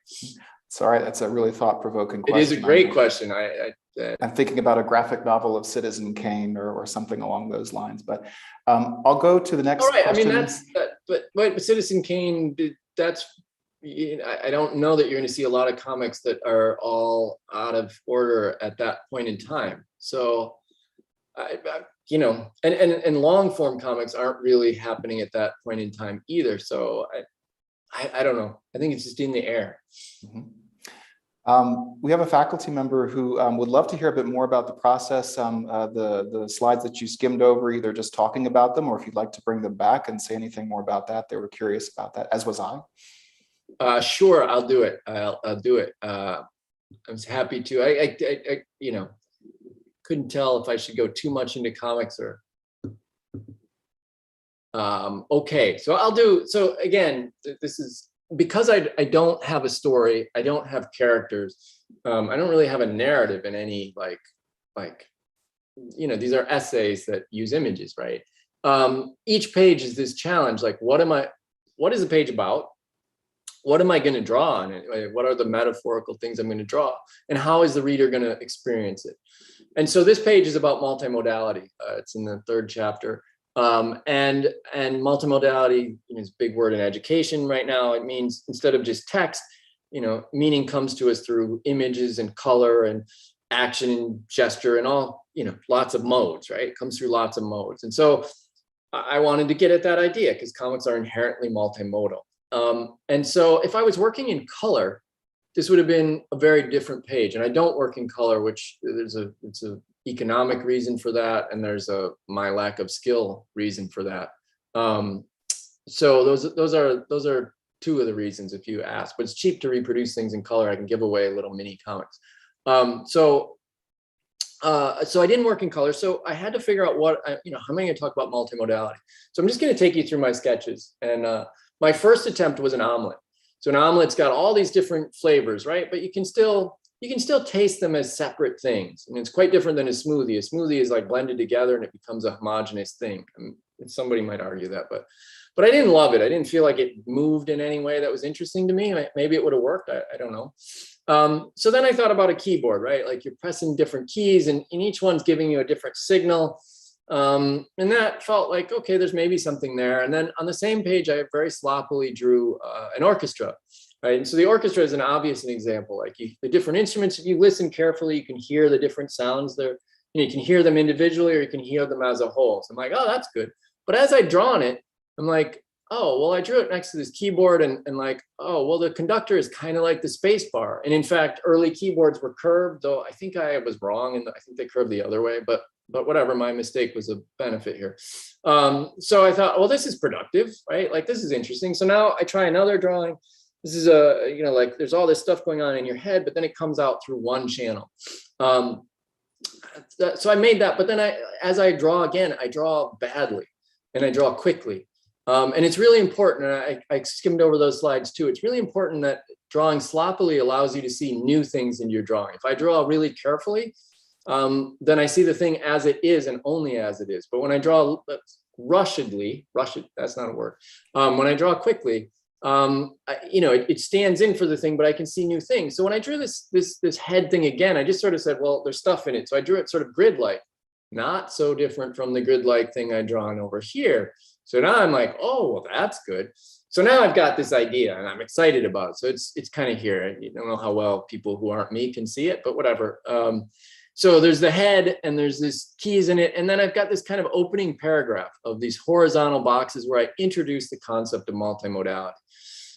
Sorry, that's a really thought-provoking It question. is a great question. I'm thinking about a graphic novel of Citizen Kane or something along those lines, but I'll go to the next all right. I question. mean, but Citizen Kane, that's, I don't know that you're going to see a lot of comics that are all out of order at that point in time. So, and long form comics aren't really happening at that point in time either. So I don't know. I think it's just in the air. Mhm. We have a faculty member who would love to hear a bit more about the process, the slides that you skimmed over, either just talking about them, or if you'd like to bring them back and say anything more about that. They were curious about that, as was I. Sure, I'll do it. I'll do it. I was happy to. I couldn't tell if I should go too much into comics or. Okay, so I'll do. So again, this is because I don't have a story. I don't have characters. I don't really have a narrative in any these are essays that use images, right? Each page is this challenge. Like, what is the page about? What am I going to draw on it? What are the metaphorical things I'm going to draw? And how is the reader going to experience it? And so this page is about multimodality. It's in the 3rd chapter. And multimodality is a big word in education right now. It means instead of just text, meaning comes to us through images and color and action and gesture and all, lots of modes, right? It comes through lots of modes. And so I wanted to get at that idea because comics are inherently multimodal. And so if I was working in color, this would have been a very different page. And I don't work in color, which it's a economic reason for that, and there's my lack of skill reason for that. So those are two of the reasons if you ask. But it's cheap to reproduce things in color. I can give away little mini comics. So I didn't work in color, so I had to figure out how am I going to talk about multimodality. So I'm just going to take you through my sketches. And my first attempt was an omelet. So an omelet's got all these different flavors, right? But you can still taste them as separate things. And it's quite different than a smoothie. A smoothie is like blended together and it becomes a homogeneous thing. Somebody might argue that, but I didn't love it. I didn't feel like it moved in any way that was interesting to me. Maybe it would have worked. I don't know. So then I thought about a keyboard, right? Like you're pressing different keys and each one's giving you a different signal. And that felt like, okay, there's maybe something there. And then on the same page, I very sloppily drew an orchestra, right? And so the orchestra is an obvious example. Like the different instruments, if you listen carefully, you can hear the different sounds there. You can hear them individually or you can hear them as a whole. So I'm like, oh, that's good. But as I draw on it, I'm like, oh, well, I drew it next to this keyboard and like, oh, well, the conductor is kind of like the space bar. And in fact, early keyboards were curved, though I think I was wrong and I think they curved the other way, but whatever, my mistake was a benefit here. So I thought, well, this is productive, right? Like, this is interesting. So now I try another drawing. This is like there's all this stuff going on in your head, but then it comes out through one channel. So I made that, but then as I draw again, I draw badly and I draw quickly. And it's really important, and I skimmed over those slides too. It's really important that drawing sloppily allows you to see new things in your drawing. If I draw really carefully, then I see the thing as it is and only as it is. But when I draw rushedly, that's not a word. When I draw quickly, it stands in for the thing, but I can see new things. So when I drew this head thing again, I just sort of said, well, there's stuff in it. So I drew it sort of grid-like, not so different from the grid-like thing I'd drawn over here. So now I'm like, oh, well, that's good. So now I've got this idea and I'm excited about it. So it's kind of here. I don't know how well people who aren't me can see it, but whatever. So there's the head and there's this keys in it. And then I've got this kind of opening paragraph of these horizontal boxes where I introduce the concept of multimodality.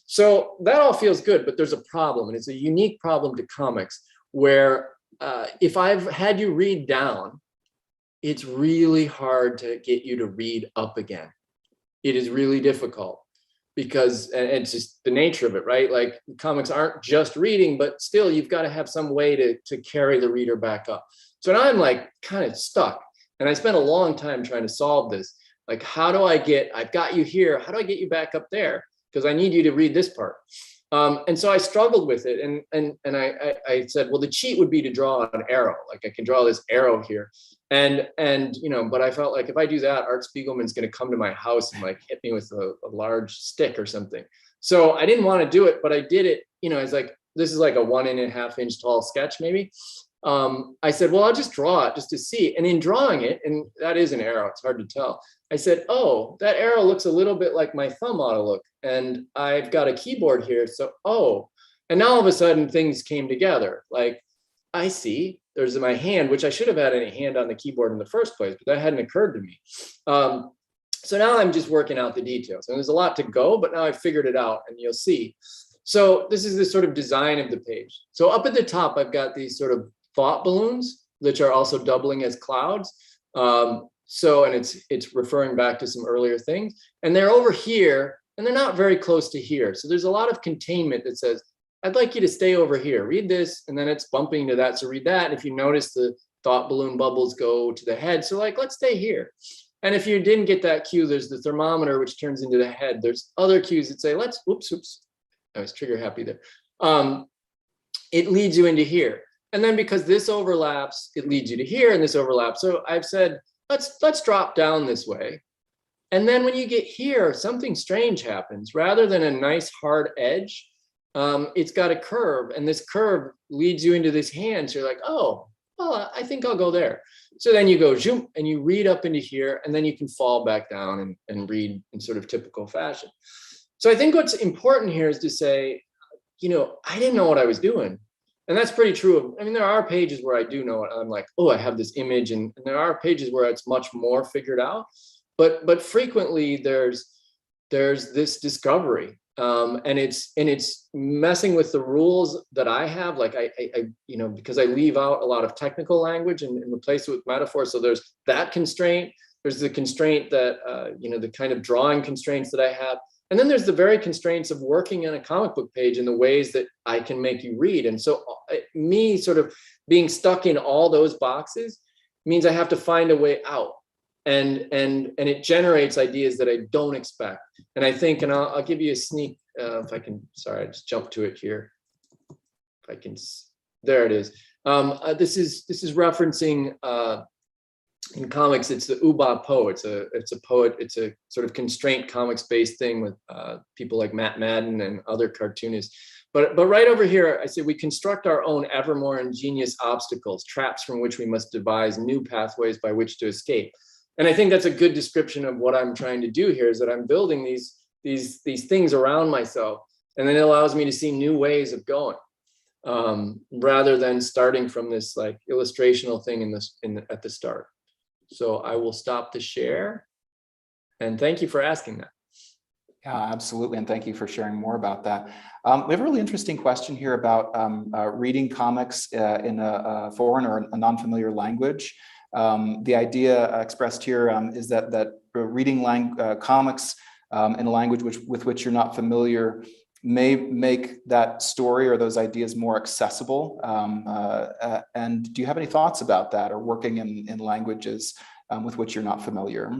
So that all feels good, but there's a problem, and it's a unique problem to comics where if I've had you read down, it's really hard to get you to read up again. It is really difficult because it's just the nature of it, right? Like comics aren't just reading, but still you've got to have some way to carry the reader back up. So now I'm like kind of stuck. And I spent a long time trying to solve this. Like, how do I've got you here. How do I get you back up there? Because I need you to read this part. And so I struggled with it. And I said, well, the cheat would be to draw an arrow. Like I can draw this arrow here. And but I felt like if I do that, Art Spiegelman's going to come to my house and like hit me with a large stick or something. So I didn't want to do it, but I did it. It's like, this is like a 1.5 inch tall sketch maybe. I said, well, I'll just draw it just to see. And in drawing it, and that is an arrow, it's hard to tell. I said, oh, that arrow looks a little bit like my thumb ought to look. And I've got a keyboard here. So, oh, and now all of a sudden things came together. Like, I see, there's my hand, which I should have had any hand on the keyboard in the first place, but that hadn't occurred to me. So now I'm just working out the details. And there's a lot to go, but now I've figured it out, and you'll see. So this is the sort of design of the page. So up at the top, I've got these sort of thought balloons, which are also doubling as clouds. And it's referring back to some earlier things. And they're over here, and they're not very close to here. So there's a lot of containment that says, I'd like you to stay over here, read this, and then it's bumping to that. So read that. And if you notice, the thought balloon bubbles go to the head. So like, let's stay here. And if you didn't get that cue, there's the thermometer, which turns into the head. There's other cues that say, oops, I was trigger happy there. It leads you into here. And then because this overlaps, it leads you to here, and this overlaps. So I've said, let's drop down this way. And then when you get here, something strange happens. Rather than a nice hard edge, it's got a curve, and this curve leads you into this hand. So you're like, oh, well, I think I'll go there. So then you go zoom, and you read up into here, and then you can fall back down and read in sort of typical fashion. So I think what's important here is to say, I didn't know what I was doing. And that's pretty true. I mean, there are pages where I do know it. I'm like, oh, I have this image, and there are pages where it's much more figured out. But frequently there's this discovery. And it's messing with the rules that I have. Like I because I leave out a lot of technical language and replace it with metaphor. So there's that constraint. There's the constraint that, the kind of drawing constraints that I have. And then there's the very constraints of working on a comic book page in the ways that I can make you read. And so me sort of being stuck in all those boxes means I have to find a way out. And it generates ideas that I don't expect. And I think, and I'll give you a sneak, if I can, sorry, I just jumped to it here. If I can, there it is. This is referencing, in comics, it's the Uba Po. It's a poet. It's a sort of constraint comics based thing with people like Matt Madden and other cartoonists. But right over here, I say we construct our own ever more ingenious obstacles, traps from which we must devise new pathways by which to escape. And I think that's a good description of what I'm trying to do here, is that I'm building these things around myself, and then it allows me to see new ways of going, rather than starting from this like illustrational thing at the start. So I will stop the share, and thank you for asking that. Yeah, absolutely. And thank you for sharing more about that. We have a really interesting question here about reading comics in a foreign or a non-familiar language. The idea expressed here is that reading comics in a language with which you're not familiar may make that story or those ideas more accessible. And do you have any thoughts about that, or working in languages with which you're not familiar?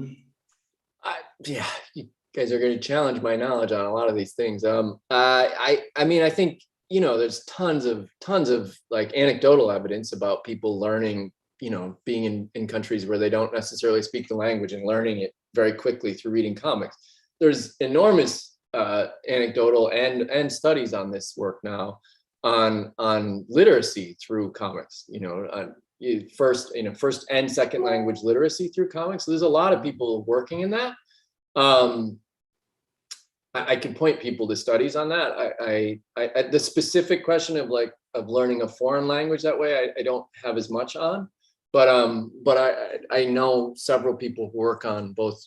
Yeah, you guys are going to challenge my knowledge on a lot of these things. I mean, I think, there's tons of like anecdotal evidence about people learning, being in countries where they don't necessarily speak the language and learning it very quickly through reading comics. There's enormous anecdotal and studies on this work now on literacy through comics, first and second language literacy through comics. So there's a lot of people working in that. I can point people to studies on that. I the specific question of learning a foreign language that way, I don't have as much on, but I know several people who work on both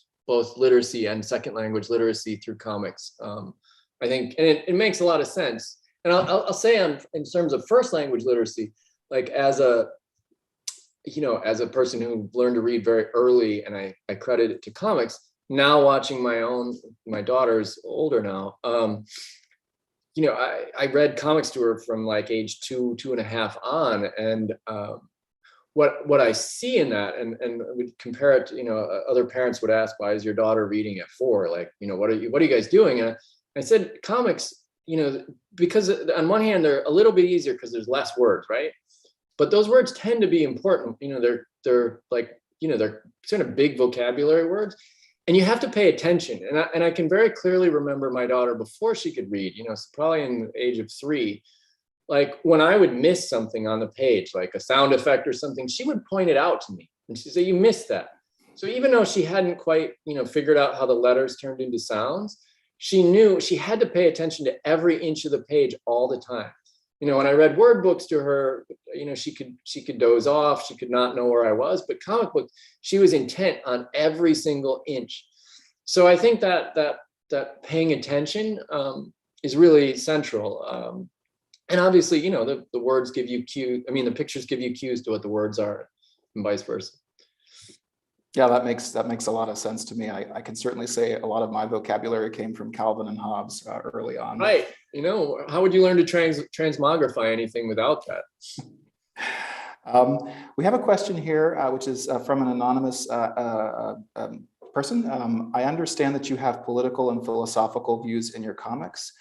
literacy and second language literacy through comics. I think, and it makes a lot of sense. And I'll say in terms of first language literacy, like as a person who learned to read very early, and I credit it to comics. Now watching my daughter's older now, I read comics to her from like age 2.5 on, and what I see in that, and would compare it to, other parents would ask, why is your daughter reading at 4? Like, what are you guys doing? And I said, comics, because on one hand, they're a little bit easier because there's less words, right? But those words tend to be important. They're like, they're sort of big vocabulary words. And you have to pay attention. And I can very clearly remember my daughter before she could read, probably in the age of 3, like when I would miss something on the page, like a sound effect or something, she would point it out to me and she'd say, you missed that. So even though she hadn't quite, figured out how the letters turned into sounds, she knew she had to pay attention to every inch of the page all the time. When I read word books to her, she could doze off, she could not know where I was, but comic books, she was intent on every single inch. So I think that paying attention is really central. And obviously, the words give you cues. I mean, the pictures give you cues to what the words are, and vice versa. Yeah, that makes a lot of sense to me. I can certainly say a lot of my vocabulary came from Calvin and Hobbes early on. Right. How would you learn to transmogrify anything without that? We have a question here, which is from an anonymous person. I understand that you have political and philosophical views in your comics,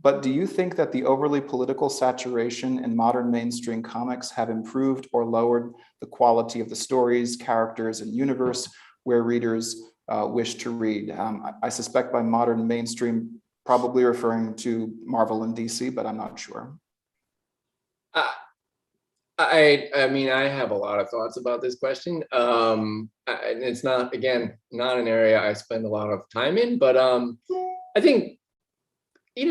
but do you think that the overly political saturation in modern mainstream comics have improved or lowered the quality of the stories, characters, and universe where readers wish to read? I suspect by modern mainstream, probably referring to Marvel and DC, but I'm not sure. I mean, I have a lot of thoughts about this question. It's not an area I spend a lot of time in, but I think,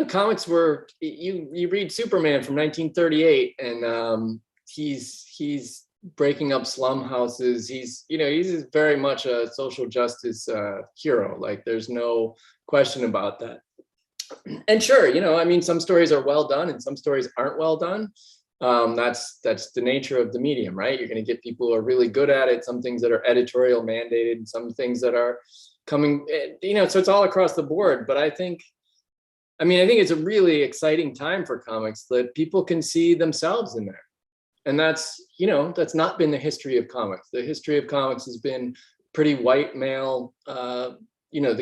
comics were, you read Superman from 1938 and he's breaking up slum houses. He's very much a social justice hero. Like there's no question about that. And sure, I mean, some stories are well done and some stories aren't well done. That's the nature of the medium, right? You're going to get people who are really good at it, some things that are editorial mandated, and some things that are coming, so it's all across the board. But I think it's a really exciting time for comics that people can see themselves in there. And that's not been the history of comics. The history of comics has been pretty white male, the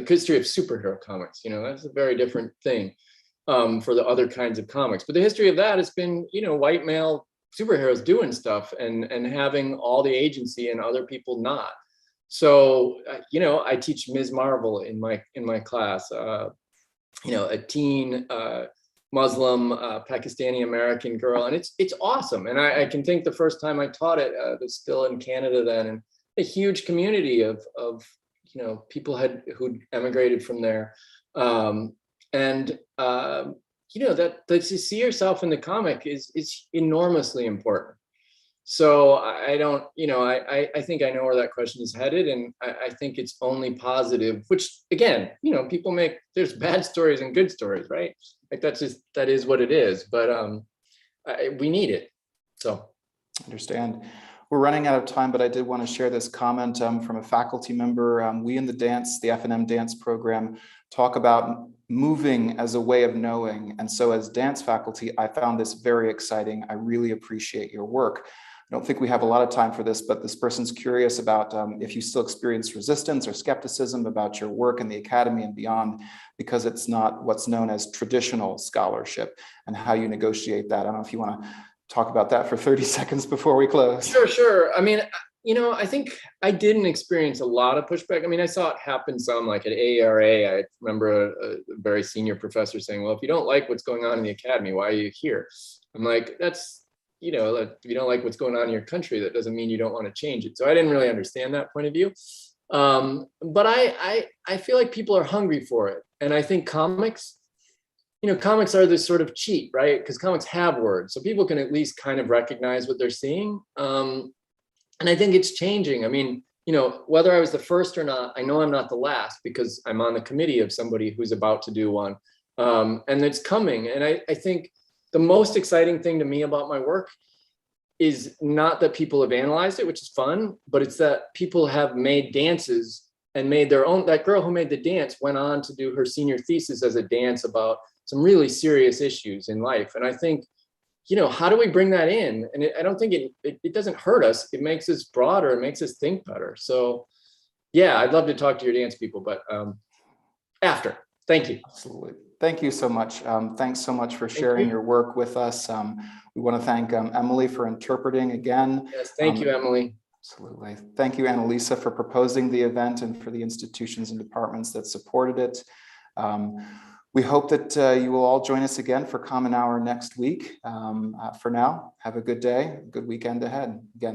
history of superhero comics, that's a very different thing. For the other kinds of comics. But the history of that has been, white male superheroes doing stuff and having all the agency and other people not. So, I teach Ms. Marvel in my class, a teen Muslim Pakistani American girl, and it's awesome. And I can think the first time I taught it, it was still in Canada then, and a huge community of people who'd emigrated from there. That to see yourself in the comic is enormously important. So I don't, I think I know where that question is headed, and I think it's only positive, which again, people there's bad stories and good stories, right? Like that is what it is, but we need it. So. Understand. We're running out of time, but I did want to share this comment from a faculty member. We in the F&M dance program, talk about moving as a way of knowing. And so as dance faculty, I found this very exciting. I really appreciate your work. I don't think we have a lot of time for this, but this person's curious about if you still experience resistance or skepticism about your work in the academy and beyond, because it's not what's known as traditional scholarship, and how you negotiate that. I don't know if you want to talk about that for 30 seconds before we close. Sure. I mean, I think I didn't experience a lot of pushback. I mean, I saw it happen some, like at ARA. I remember a very senior professor saying, well, if you don't like what's going on in the academy, why are you here? I'm like, that's, if you don't like what's going on in your country, that doesn't mean you don't want to change it. So I didn't really understand that point of view. But I feel like people are hungry for it. And I think comics are this sort of cheat, right? Because comics have words, so people can at least kind of recognize what they're seeing. And I think it's changing. I mean, whether I was the first or not, I know I'm not the last because I'm on the committee of somebody who's about to do one. And it's coming. And I think the most exciting thing to me about my work is not that people have analyzed it, which is fun, but it's that people have made dances and made their own. That girl who made the dance went on to do her senior thesis as a dance about some really serious issues in life. And I think, how do we bring that in? And I don't think it doesn't hurt us. It makes us broader. It makes us think better. So yeah, I'd love to talk to your dance people, but after. Thank you. Absolutely. Thank you so much. Thanks so much for sharing your work with us. We want to thank Emily for interpreting again. Yes, thank you, Emily. Absolutely. Thank you, Annalisa, for proposing the event and for the institutions and departments that supported it. We hope that you will all join us again for Common Hour next week. For now, have a good day, good weekend ahead. Again,